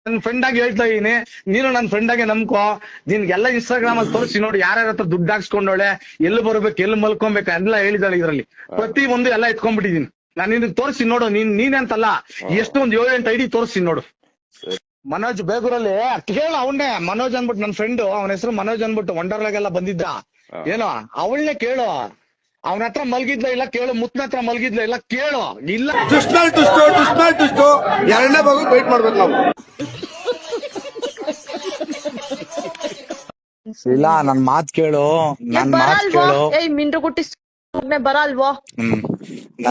ನನ್ ಫ್ರೆಂಡ್ ಆಗಿ ಹೇಳ್ತಾ ಇದೀನಿ, ನೀನು ನನ್ ಫ್ರೆಂಡ್ ಆಗಿ ನಂಬ್ಕೋ. ನಿನ್ಗೆಲ್ಲ ಇನ್ಸ್ಟಾಗ್ರಾಮ್ ಅಲ್ಲಿ ತೋರಿಸಿ ನೋಡಿ, ಯಾರ್ಯಾರ ಹತ್ರ ದುಡ್ಡು ಹಾಕ್ಸ್ಕೊಂಡೋಳೆ, ಎಲ್ಲಿ ಬರ್ಬೇಕು, ಎಲ್ಲಿ ಮಲ್ಕೊಬೇಕು ಎಲ್ಲ ಹೇಳಿದಾಳೆ ಇದ್ರಲ್ಲಿ. ಪ್ರತಿ ಒಂದು ಎಲ್ಲ ಎತ್ಕೊಂಡ್ಬಿಟ್ಟಿದೀನಿ ನಾನು. ನಿನಗೆ ತೋರಿಸಿ ನೋಡು, ನೀನಂತಲ್ಲ, ಎಷ್ಟೊಂದು 7-8 ಐಡಿ ತೋರಿಸಿ ನೋಡು. ಮನೋಜ್ ಬೇಗೂರಲ್ಲಿ ಕೇಳ, ಅವನ್ನೇ ಮನೋಜ್ ಅನ್ಬಿಟ್ಟು ನನ್ನ ಫ್ರೆಂಡ್, ಅವನ ಹೆಸರು ಮನೋಜ್ ಅನ್ಬಿಟ್ಟು ವಂಡರ್ಲಾಗೆಲ್ಲ ಬಂದಿದ್ದ ಏನೋ, ಅವಳನ್ನೇ ಕೇಳು. ಅವನ ಹತ್ರ ಮಲ್ಗಿದ್ಲ ಇಲ್ಲ ಕೇಳು, ಮುತ್ತನ ಹತ್ರ ಮಲ್ಗಿದ್ಲ ಇಲ್ಲ ಕೇಳು. ಇಲ್ಲ ಎರಡನೇ ಭಾಗ ವೇಟ್ ಮಾಡ್ಬೇಕು ನಾವು. ಇಲ್ಲ ನನ್ ಮಾತ್ ಕೇಳು, ನನ್ ಮಾತ್ ಕೇಳು. ಮಿಂಡ್ರು ಗುಟ್ಟಿ ಬರಲ್ವೋ?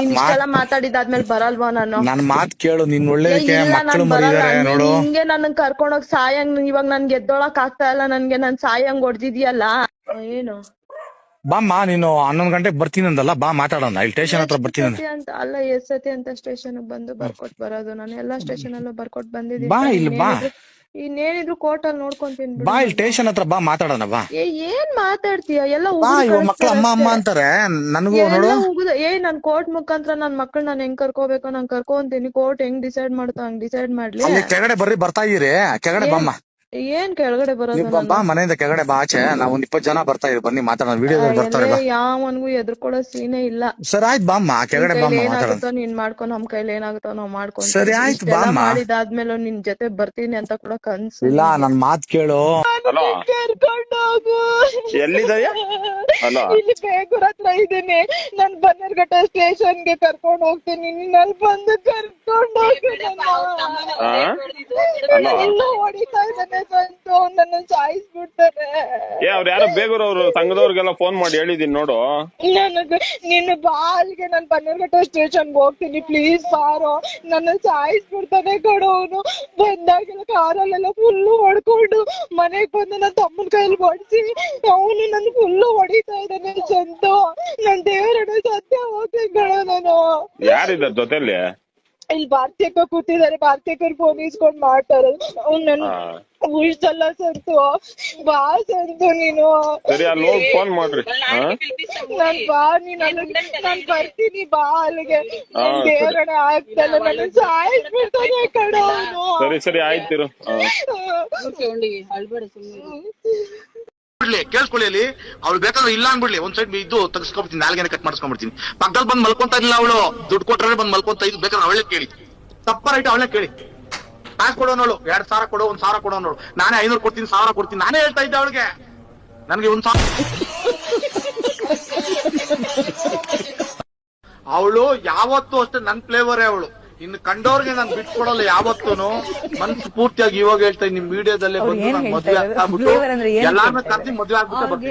ಇಷ್ಟೆಲ್ಲ ಮಾತಾಡಿದಾದ್ಮೇಲೆ ಬರಲ್ವಾ ನಾನು? ನನ್ ಮಾತ್ ಕೇಳು, ನಿನ್ ಒಳ್ಳೇದಕ್ಕೆ ಮಕ್ಕಳು ಮರಿದಾರೆ ನೋಡು. ಹಿಂಗೆ ನನ್ ಕರ್ಕೊಂಡೋಗ್ ಸಾಯಂಗ್ ಇವಾಗ ನನ್ಗೆ ಎದ್ದೊಳಕ್ ಆಗ್ತಾ ಇಲ್ಲ, ನನ್ಗೆ ನನ್ ಸಾಯಂಗ್ ಹೊಡ್ದಿದ್ಯಲ್ಲ. ಏನು ಬಾಮ್ಮ, ನೀನು 11 ಗಂಟೆಗೆ ಬರ್ತೀನಿ ಅಂದಲ್ಲ, ಬಾ ಮಾತಾಡೋಣ. ಇಲ್ಲಿ ಸ್ಟೇಷನ್ ಹತ್ರ ಬರ್ತೀನಿ ಅಂತ ಅಲ್ಲ, ಎಷ್ಟ್ ಸತಿ ಅಂತ ಸ್ಟೇಷನ್ ಬಂದು ಬರ್ಕೊಟ್ ಬರೋದು? ನಾನು ಎಲ್ಲಾ ಸ್ಟೇಷನ್ ಅಲ್ಲೂ ಬರ್ಕೊಟ್ ಬಂದಿದ್ದೀನಿ. ಬಾ ಇಲ್ಲಿ ಬಾ, ಇನ್ನೇನಿದ್ರು ಕೋರ್ಟ್ ಅಲ್ಲಿ ನೋಡ್ಕೊಂತೀನಿ. ಬಾ ಇಲ್ಲಿ ಸ್ಟೇಷನ್ ಹತ್ರ ಬಾ ಮಾತಾಡೋಣ. ಬಾ ಏನ್ ಮಾತಾಡ್ತೀಯ? ಎಲ್ಲ ಮಕ್ಳು ಅಮ್ಮ ಅಮ್ಮ ಅಂತಾರೆ ನನಗೂ ನೋಡು. ನನ್ ಕೋರ್ಟ್ ಮುಖಾಂತರ ನನ್ ಮಕ್ಳು ನಾನ್ ಹೆಂಗ್ ಕರ್ಕೋಬೇಕು ನಾನ್ ಕರ್ಕೊಂತೀನಿ. ಕೋರ್ಟ್ ಹೆಂಗ್ ಡಿಸೈಡ್ ಮಾಡ್ತಾ ಹಂಗ್ ಡಿಸೈಡ್ ಮಾಡ್ಲಿ. ಅಲ್ಲಿ ಕೆಳಗಡೆ ಬರ್ತಾ ಇದೀರಿ, ಕೆಳಗಡೆ ಬಾಮ್ಮ. ಏನ್ ಕೆಳಗಡೆ ಬರೋದು? ಬಾ ಮನೆಯಿಂದ ಕೆಳಗಡೆ ಬಾ ಆಚೆ, ನಾವ್ ಒಂದ್ 20 ಜನ ಬರ್ತಾ ಇದೀವಿ, ಬನ್ನಿ ಮಾತಾಡೋಣ. ವಿಡಿಯೋದಲ್ಲಿ ಬರ್ತಾರೆ. ಯಾವನ್ಗೂ ಎದ್ರಕೊಡೋ ಸೀನೇ ಇಲ್ಲ. ಸರಿ ಆಯ್ತು ಬಾಮ್ಮ, ಕೆಳಗಡೆ ಬಾಮ್ಮ ಏನಾಗುತ್ತೋ ನೀನ್ ಮಾಡ್ಕೊ, ನಮ್ ಕೈಲಿ ಏನಾಗುತ್ತೋ ನಾವ್ ಮಾಡ್ಕೊಂಡ್. ಸರಿ ಆಯ್ತು ಬಾಮ್ಮ. ಮಾಡಿದಾದ್ಮೇಲೆ ನಿನ್ ಜೊತೆ ಬರ್ತೀನಿ ಅಂತ ಕೂಡ ಕನ್ಸು ಇಲ್ಲ. ನನ್ ಮಾತ್ ಕೇಳು. ಕರ್ಕೊಂಡೋಗು. ಎಲ್ಲಿದೆಯಾ? ಇಲ್ಲಿ ಬೇಗೂರ್ ಹತ್ರ ಇದೀನಿ. ನಾನ್ ಬನ್ನೇರ್ಘಟ್ಟ ಸ್ಟೇಷನ್ಗೆ ಕರ್ಕೊಂಡ್ ಹೋಗ್ತೀನಿ. ನೀನ್ ಅಲ್ಲಿ ಬಂದು ಕರ್ಕೊಂಡ್ ಹೋಗು. ಇನ್ನು ಹೊಡಿತಾ ಇದ್ದಾನೆ ಸಂತು, ನನ್ನ ಸಾಯಿಸ್ಬಿಡ್ತಾರೆ. ಅವ್ರು ಯಾರೋ ಬೇಗೂರವ್ರು ಸಂಘದವ್ರಿಗೆಲ್ಲ ಫೋನ್ ಮಾಡಿ ಹೇಳಿದೀನಿ ನೋಡು. ನನಗೆ ನಿನ್ನ ಬಾಲ್ಗೆ ನಾನ್ ಬನ್ನೇರ್ಘಟ್ಟ ಸ್ಟೇಷನ್ಗೆ ಹೋಗ್ತೀನಿ, ಪ್ಲೀಸ್ ಬಾರೋ. ನನ್ನ ಸಾಯಿಸ್ಬಿಡ್ತಾನೆ ಕಣೋ ಅವನು. ಬಂದಾಗೆಲ್ಲ ಕಾರಲ್ಲೆಲ್ಲ ಫುಲ್ಲು ಹೊಡ್ಕೊಂಡು ಮನೆಗ್ ಬಂದು ನನ್ನ ತಮ್ಮನ ಕೈಯಲ್ಲಿ ಹೊಡ್ಸಿ ಅವನು ನನ್ ಫುಲ್ಲು ಹೊಡಿತಾ ಇದ್ದಾನೆ ಸಂತು. ನನ್ ದೇವರನ್ನ ಸತ್ಯ ಹೋಗ್ತೀನಿ ಕಣೋ ನಾನು. ಯಾರಿದ್ದಾರೆ ಜೊತೆಲಿ? ಇಲ್ಲಿ ಭಾರತೀಯಕ್ಕ ಕೂತಿದ್ದಾರೆ, ಭಾರತೀಯಕ್ಕರ್ ಫೋನ್ ಇಸ್ಕೊಂಡ್ ಮಾಡ್ತಾರೆ. ಅವ್ನು ನನ್ ಉಳಿಸಲ್ಲ ಸಂತು. ಬಾ ಸಂತು ನೀನು. ಸರಿ, ಅಲ್ಲಿ ಹೋಗಿ ಫೋನ್ ಮಾಡ್ರಿ. ನಾನ್ ಬಾ, ನಾನ್ ಬರ್ತೀನಿ, ಬಾ ಅಲ್ಲಿಗೆ. ದೇವರನ್ನ ಆಗ್ತಲ್ಲ, ನನ್ನ ಸಾಯಿಸ್ಬಿಡ್ತಾನೆ ಕಣೋ ಅವನು. ಸರಿ ಆಯ್ತಿರು. ಕೇಳಿಸ್ಕೊಳ್ಳಿ, ಅಲ್ಲಿ ಅವಳು ಬೇಕಾದ್ರೆ ಇಲ್ಲ ಅನ್ಬಿಡ್ಲಿ, ಒಂದ್ ಸೈಡ್ ಇದು ತೆಗೆಸ್ಕೊಂಡ್ಬಿಡ್ತೀನಿ, ನಾಲ್ಗೆನೆ ಕಟ್ ಮಾಡಿಸ್ಕೊಂಡ್ಬಿಡ್ತೀನಿ. ಪಕ್ಕದಲ್ಲಿ ಬಂದ್ ಮಲ್ಕೊಂತಾ ಇಲ್ಲ ಅವಳು, ದುಡ್ಡು ಕೊಟ್ರೆ ಬಂದ್ ಮಲ್ಕೊಂತ ಇದ್ದು. ಬೇಕಾದ್ರೆ ಅವಳೇ ಕೇಳಿ, ತಪ್ಪ ರೈಟ್ ಅವಳೇ ಕೇಳಿ. ಕಾಸು ಕೊಡೋನವಳು, 2,000 ಕೊಡೋ, 1,000 ಕೊಡೋನವಳು. ನಾನೇ 500 ಕೊಡ್ತೀನಿ, 1,000 ಕೊಡ್ತೀನಿ, ನಾನೇ ಹೇಳ್ತಾ ಇದ್ದೆ ಅವಳಿಗೆ. ನನ್ಗೆ 1,000 ಅವಳು ಯಾವತ್ತೂ ಅಷ್ಟೇ ನನ್ ಫ್ಲೇವರೇ ಅವಳು. ಇನ್ನು ಕಂಡವ್ರಿಗೆ ನಾನು ಬಿಟ್ಕೊಡಲ್ಲ ಯಾವತ್ತೂನು. ಮನ್ಸು ಪೂರ್ತಿಯಾಗಿ ಇವಾಗ ಹೇಳ್ತಾ ನಿಮ್ ವಿಡಿಯೋದಲ್ಲೇ ಬಂದು ನಾನು ಮದ್ವೆ ಆಗ್ಬಿಟ್ಟು ಎಲ್ಲಾನು ಕರ್ದಿ ಮದ್ವೆ ಆಗ್ಬಿಟ್ಟು.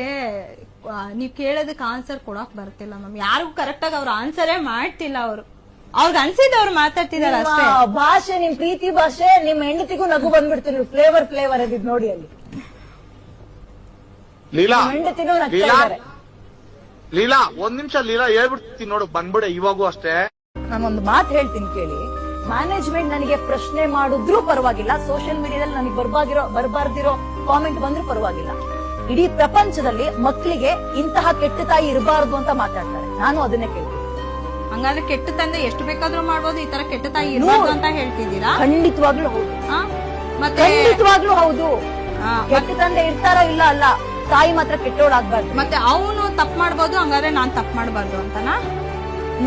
ನೀವ್ ಕೇಳೋದಕ್ಕೆ ಆನ್ಸರ್ ಕೊಡಕ್ ಬರ್ತಿಲ್ಲ ಮ್ಯಾಮ್. ಯಾರಿಗೂ ಕರೆಕ್ಟ್ ಆಗಿ ಅವ್ರು ಆನ್ಸರೇ ಮಾಡ್ತಿಲ್ಲ. ಅವ್ರಿಗೆ ಅನ್ಸಿದ್ದವ್ರು ಮಾತಾಡ್ತಿದಾರೆ ಅಷ್ಟೇ. ಭಾಷೆ, ನಿಮ್ ಪ್ರೀತಿ ಭಾಷೆ, ನಿಮ್ ಹೆಂಡತಿಗೂ ನಗು ಬಂದ್ಬಿಡ್ತೀನಿ. ಫ್ಲೇವರ್ ಅದಿದ್ ನೋಡಿ ಅಲ್ಲಿ. ಲೀಲಾ ಒಂದ್ ನಿಮಿಷ, ಲೀಲಾ ಹೇಳ್ಬಿಡ್ತೀನಿ ನೋಡು, ಬಂದ್ಬಿಡೆ ಇವಾಗೂ ಅಷ್ಟೇ. ನಾನೊಂದು ಮಾತು ಹೇಳ್ತೀನಿ ಕೇಳಿ. ಮ್ಯಾನೇಜ್ಮೆಂಟ್ ನನಗೆ ಪ್ರಶ್ನೆ ಮಾಡಿದ್ರೂ ಪರವಾಗಿಲ್ಲ, ಸೋಷಿಯಲ್ ಮೀಡಿಯಾದಲ್ಲಿ ನನಗೆ ಬರ್ಬಾರ್ದಿರೋ ಕಾಮೆಂಟ್ ಬಂದ್ರೂ ಪರವಾಗಿಲ್ಲ. ಇಡೀ ಪ್ರಪಂಚದಲ್ಲಿ ಮಕ್ಕಳಿಗೆ ಇಂತಹ ಕೆಟ್ಟ ತಾಯಿ ಇರಬಾರ್ದು ಅಂತ ಮಾತಾಡ್ತಾರೆ. ನಾನು ಅದನ್ನೇ ಕೇಳ್ತೀನಿ. ಹಂಗಾದ್ರೆ ಕೆಟ್ಟ ತಂದೆ ಎಷ್ಟು ಬೇಕಾದ್ರೂ ಮಾಡ್ಬೋದು, ಈ ತರ ಕೆಟ್ಟ ತಾಯಿ ಇರಬಾರ್ದು ಅಂತ ಹೇಳ್ತಿದ್ದೀರಾ? ಖಂಡಿತವಾಗ್ಲೂ ಹೌದು. ಮತ್ತೆ ಖಂಡಿತವಾಗ್ಲೂ ಹೌದು. ಕೆಟ್ಟ ತಂದೆ ಇರ್ತಾರೋ ಇಲ್ಲ ಅಲ್ಲ, ತಾಯಿ ಮಾತ್ರ ಕೆಟ್ಟೋಳಾಗ್ಬಾರ್ದು. ಮತ್ತೆ ಅವನು ತಪ್ಪು ಮಾಡ್ಬೋದು, ಹಂಗಾದ್ರೆ ನಾನ್ ತಪ್ಪು ಮಾಡ್ಬಾರ್ದು ಅಂತನಾ?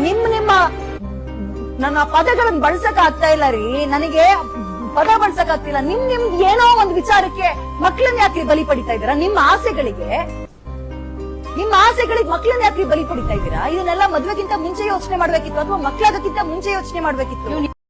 ನಿಮ್ಮ ನನ್ನ ಪದಗಳನ್ನ ಬಳಸಕ್ ಆಗ್ತಾ ಇಲ್ಲ ರೀ. ನನಗೆ ಪದ ಬಳಸಕ್ ಆಗ್ತಿಲ್ಲ. ನಿಮ್ದು ಏನೋ ಒಂದು ವಿಚಾರಕ್ಕೆ ಮಕ್ಳನ್ನ ಯಾಕೆ ಬಲಿ ಪಡಿತಾ ಇದ್ದೀರಾ? ನಿಮ್ಮ ಆಸೆಗಳಿಗೆ ಮಕ್ಳನ್ನ ಯಾಕೆ ಬಲಿ ಪಡಿತಾ ಇದ್ದೀರಾ? ಇದನ್ನೆಲ್ಲ ಮದ್ವೆಗಿಂತ ಮುಂಚೆ ಯೋಚನೆ ಮಾಡ್ಬೇಕಿತ್ತು, ಅಥವಾ ಮಕ್ಳಾಗಕ್ಕಿಂತ ಮುಂಚೆ ಯೋಚನೆ ಮಾಡ್ಬೇಕಿತ್ತು.